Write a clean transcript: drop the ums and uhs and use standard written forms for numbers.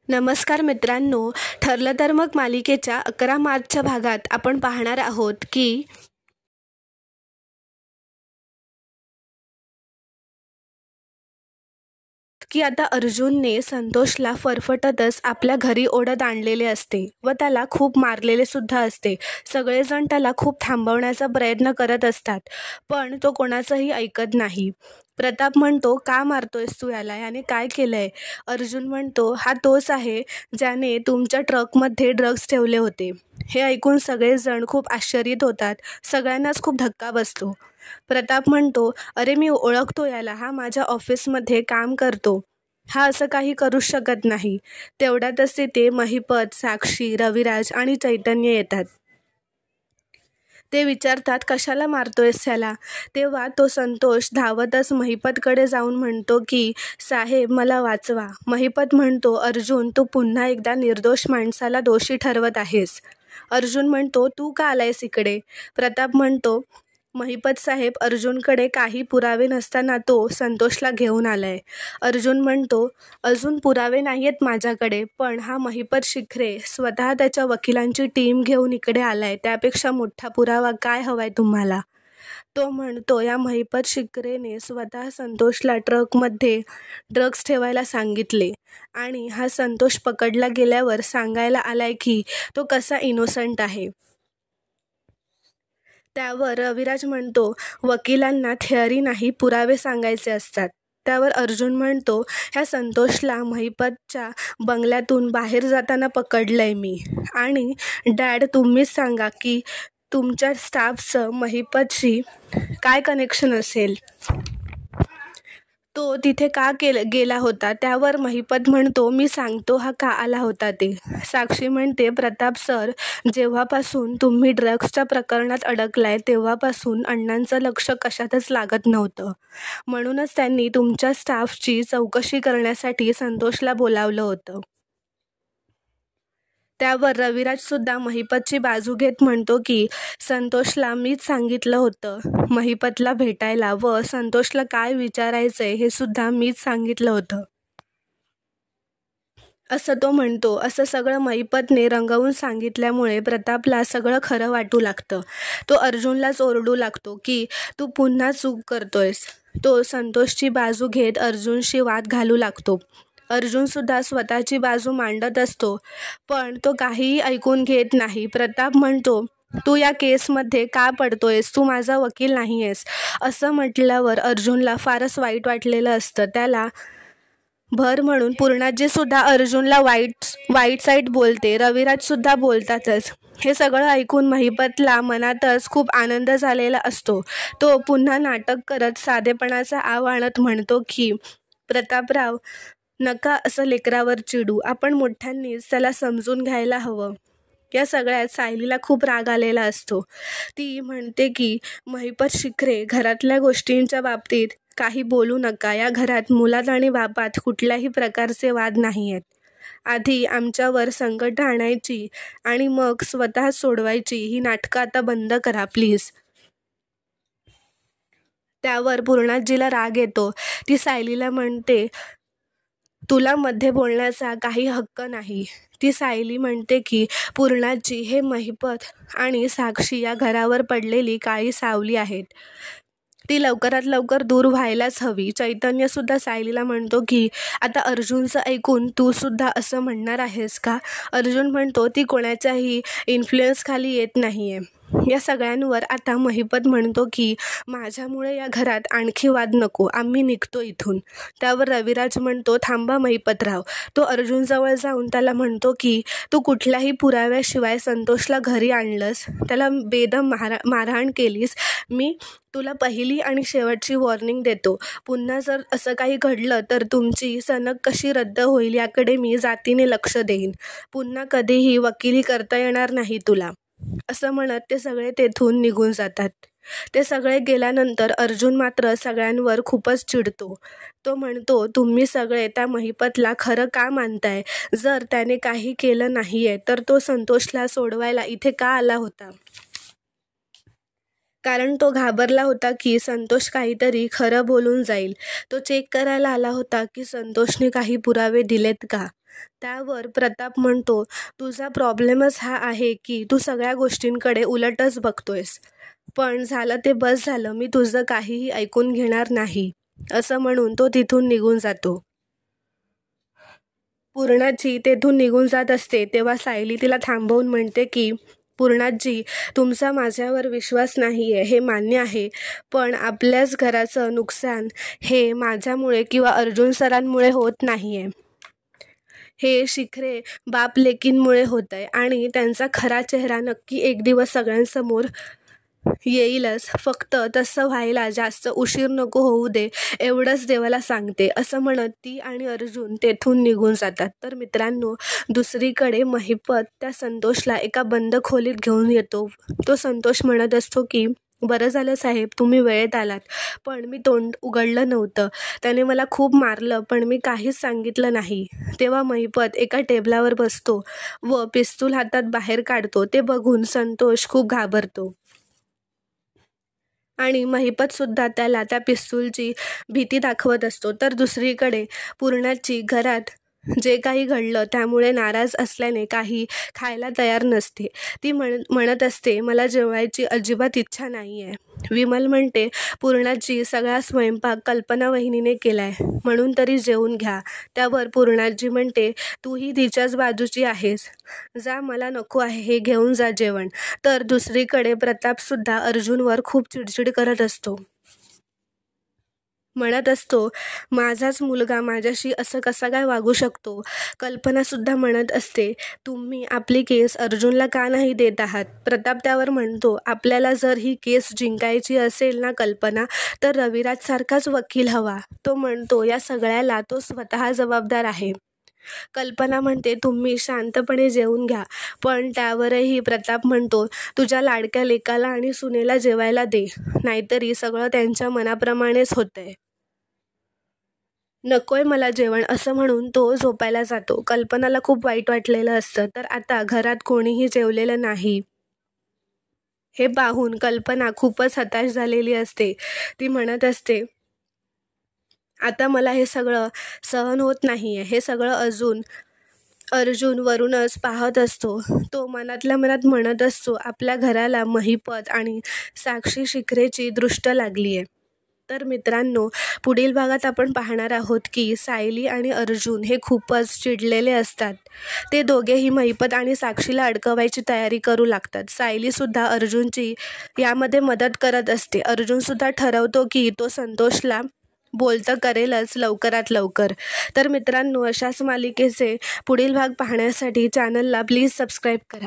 नमस्कार मित्रांनो, ठरलं तर मग मालिकेच्या 11 मार्चच्या भागात आपण पाहणार आहोत की आता अर्जुनने संतोषला फरफटतच आपल्या घरी ओढत आणलेले असते व त्याला खूप मारलेले सुद्धा असते. सगळेजण त्याला खूप थांबवण्याचा प्रयत्न करत असतात, पण तो कोणाचंही ऐकत नाही. प्रताप म्हणतो, का मारतोयस तू याला, याने काय केलंय? अर्जुन म्हणतो, हा तोच आहे ज्याने तुमच्या ट्रकमध्ये ड्रग्ज ठेवले होते. हे ऐकून सगळेजण खूप आश्चर्यित होतात. सगळ्यांनाच खूप धक्का बसतो. प्रताप म्हणतो, अरे मी ओळखतो याला, हा माझ्या ऑफिसमध्ये काम करतो. हा असं काही करूच शकत नाही. तेवढ्यातच तिथे महिपत, साक्षी, रविराज आणि चैतन्य येतात. ते विचारतात, कशाला मारतोयस याला? तेव्हा तो संतोष धावतच महिपतकडे जाऊन म्हणतो की, साहेब मला वाचवा. महिपत म्हणतो, अर्जुन तू पुन्हा एकदा निर्दोष माणसाला दोषी ठरवत आहेस. अर्जुन म्हणतो, तू का आलायस इकडे? प्रताप म्हणतो, महिपत साहेब, अर्जुनकडे काही पुरावे नसताना तो संतोषला घेऊन आलाय. अर्जुन म्हणतो, अजून पुरावे नाहीयेत माझ्याकडे, पण हा महिपत शिखरे स्वतः त्याच्या वकिलांची टीम घेऊन इकडे आलाय. त्यापेक्षा मोठा पुरावा काय हवाय तुम्हाला? तो म्हणतो, या महिपत शिखरेने स्वतः संतोषला ट्रकमध्ये ड्रग्ज ठेवायला सांगितले आणि हा संतोष पकडला गेल्यावर सांगायला आलाय की तो कसा इनोसंट आहे. त्यावर रविराज म्हणतो, वकिलांना थिअरी नाही पुरावे सांगायचे असतात. त्यावर अर्जुन म्हणतो, ह्या संतोषला महिपतच्या बंगल्यातून बाहेर जाताना पकडलंय मी. आणि डॅड तुम्हीच सांगा की तुमच्या स्टाफचं महिपतशी काय कनेक्शन असेल? तो तिथे का गेला होता? त्यावर महिपत म्हणतो, मी सांगतो हा का आला होता ते. साक्षी म्हणते, प्रताप सर, जेव्हापासून तुम्ही ड्रग्जच्या प्रकरणात अडकलाय तेव्हापासून अण्णांचं लक्ष कशातच लागत नव्हतं. म्हणूनच त्यांनी तुमच्या स्टाफची चौकशी करण्यासाठी संतोषला बोलावलं होतं. त्यावर रविराज सुद्धा महिपतची बाजू घेत म्हणतो की संतोषला मीच सांगितलं होतं महिपतला भेटायला व संतोषला काय विचारायचंय हे सुद्धा मीच सांगितलं होतं, असं तो म्हणतो. असं सगळं महिपतने रंगवून सांगितल्यामुळे प्रतापला सगळं खरं वाटू लागतं. तो अर्जुनलाच ओरडू लागतो की तू पुन्हा चूक करतोयस. तो संतोषची बाजू घेत अर्जुनशी वाद घालू लागतो. अर्जुन सुद्धा स्वतःची बाजू मांडत असतो, पण तो काहीही ऐकून घेत नाही. प्रताप म्हणतो, तू या केसमध्ये का पडतोयस? तू माझा वकील नाहीयेस. असं म्हटल्यावर अर्जुनला फारच वाईट वाटलेलं असतं. त्याला भर म्हणून पूर्णाजी सुद्धा अर्जुनला वाईट साईड बोलते. रविराज सुद्धा बोलतातच. हे सगळं ऐकून महिपतला मनातच खूप आनंद झालेला असतो. तो पुन्हा नाटक करत साधेपणाचा आव आणत म्हणतो की प्रतापराव, नका असं लेकरावर चिडू. आपण मोठ्यांनीच त्याला समजून घ्यायला हवं. या सगळ्यात सायलीला खूप राग आलेला असतो. ती म्हणते की महिपत शिखरे, घरातल्या गोष्टींच्या बाबतीत काही बोलू नका. या घरात मुलात आणि बापात कुठल्याही प्रकारचे वाद नाही आहेत. आधी आमच्यावर संकट आणायची आणि मग स्वतः सोडवायची ही नाटकं आता बंद करा प्लीज. त्यावर पूर्णाजीला राग येतो. ती सायलीला म्हणते, तुला मध्ये बोलण्याचा काही हक्क नाही. ती सायली म्हणते की पूर्णाजी, हे महिपत आणि साक्षी या घरावर पडलेली काळी सावली आहेत. ती लवकरात लवकर दूर व्हायलाच हवी. चैतन्य सुद्धा सायलीला म्हणतो की आता अर्जुनचं ऐकून तू सुद्धा असं म्हणणार आहेस का? अर्जुन म्हणतो, ती कोणाच्याही इन्फ्लुएन्स खाली येत नाहीये. या सगळ्यांवर आता महिपत म्हणतो की माझ्यामुळे या घरात आणखी वाद नको, आम्ही निघतो इथून. त्यावर रविराज म्हणतो, थांबा महिपतराव. तो अर्जुनजवळ जाऊन त्याला म्हणतो की तू कुठल्याही पुराव्याशिवाय संतोषला घरी आणलंस, त्याला बेदम मारहाण केलीस. मी तुला पहिली आणि शेवटची वॉर्निंग देतो. पुन्हा जर असं काही घडलं तर तुमची सनक कशी रद्द होईल याकडे मी जातीने लक्ष देईन. पुन्हा कधीही वकिली करता येणार नाही तुला. असं म्हणत ते सगळे तेथून निघून जातात. ते सगळे गेल्यानंतर अर्जुन मात्र सगळ्यांवर खूपच चिडतो. तो म्हणतो, तुम्ही सगळे त्या महिपतला खरं का मानताय? जर त्याने काही केलं नाहीये तर तो संतोषला सोडवायला इथे का आला होता? कारण तो घाबरला होता की संतोष काहीतरी खरं बोलून जाईल. तो चेक करायला आला होता की संतोषने काही पुरावे दिलेत का. त्यावर प्रताप म्हणतो, तुझा प्रॉब्लेमच हा आहे की तू सगळ्या गोष्टींकडे उलटच बघतोयस. पण झालं ते बस झालं, मी तुझं काहीही ऐकून घेणार नाही, असं म्हणून तो तिथून निघून जातो. पूर्णाजी तेथून निघून जात असते तेव्हा सायली तिला थांबवून म्हणते की, पूर्णाजी, तुमचा माझ्यावर विश्वास नाही आहे हे मान्य आहे, पण आपल्याच घराचं नुकसान हे माझ्यामुळे किंवा अर्जुन सरांमुळे होत नाही आहे. हे शिखरे बाप लेकींमुळे होत आहे आणि त्यांचा खरा चेहरा नक्की एक दिवस सगळ्यांसमोर येईलच. फक्त तसं व्हायला जास्त उशीर नको होऊ दे, एवढंच देवाला सांगते, असं म्हणत ती आणि अर्जुन तेथून निघून जातात. तर मित्रांनो, दुसरीकडे महिपत त्या संतोषला एका बंद खोलीत घेऊन येतो. तो संतोष म्हणत असतो की, बरं झालं साहेब, तुम्ही वेळेत आलात, पण मी तोंड उघडलं नव्हतं. त्याने मला खूप मारलं, पण मी काहीच सांगितलं नाही. तेव्हा महिपत एका टेबलावर बसतो व पिस्तूल हातात बाहेर काढतो. ते बघून संतोष खूप घाबरतो आणि महिपतसुद्धा त्याला त्या पिस्तूलची भीती दाखवत असतो. तर दुसरीकडे पूर्णाची घरात जे काही घडलं त्यामुळे नाराज असल्याने काही खायला तयार नसते. ती म्हणत असते, मला जेवायची अजिबात इच्छा नाही आहे. विमल म्हणते, पूर्णाची सगळा स्वयंपाक कल्पना वहिनीने केलाय, म्हणून तरी जेवून घ्या. त्यावर पूर्णाजी म्हणते, तूही तिच्याच बाजूची आहेस, जा, मला नको आहे, हे घेऊन जा जेवण. तर दुसरीकडे प्रतापसुद्धा अर्जुनवर खूप चिडचिड करत असतो. म्हणत असतो, माझाच मुलगा माझ्याशी असं कसा काय वागू शकतो. कल्पनासुद्धा म्हणत असते, तुम्ही आपली केस अर्जुनला का नाही देत आहात. प्रताप त्यावर म्हणतो, आपल्याला जर ही केस जिंकायची असेल ना कल्पना, तर रविराजसारखाच वकील हवा. तो म्हणतो, या सगळ्याला तो स्वतः जबाबदार आहे. कल्पना म्हणते, तुम्ही शांतपणे जेवून घ्या. पण त्यावरही प्रताप म्हणतो, तुझ्या लाडक्या लेकाला आणि सुनेला जेवायला दे, नाहीतरी सगळं त्यांच्या मनाप्रमाणेच होतंय. नकोय मला जेवण, असं म्हणून तो झोपायला जातो. कल्पनाला खूप वाईट वाटलेलं असतं. तर आता घरात कोणीही जेवलेलं नाही हे पाहून कल्पना खूपच हताश झालेली असते. ती म्हणत असते, आता मला हे सगळं सहन होत नाहीये. हे सगळं अर्जुन वरूनच पाहत असतो. तो मनातल्या मनात म्हणत असतो, आपल्या घराला महिपत आणि साक्षी शिखरेची दृष्ट लागली आहे. तर मित्रांनो, पुढील भागात आपण पाहणार आहोत की सायली आणि अर्जुन हे खूपच चिडलेले असतात. ते दोघेही महिपत आणि साक्षीला अडकवायची तयारी करू लागतात. सायलीसुद्धा अर्जुनची यामध्ये मदत करत असते. अर्जुनसुद्धा ठरवतो की तो संतोषला बोलतं करेलच लवकरात लवकर. तर मित्रांनो, अशाच मालिकेचे पुढील भाग पाहण्यासाठी चॅनलला प्लीज सबस्क्राईब करा.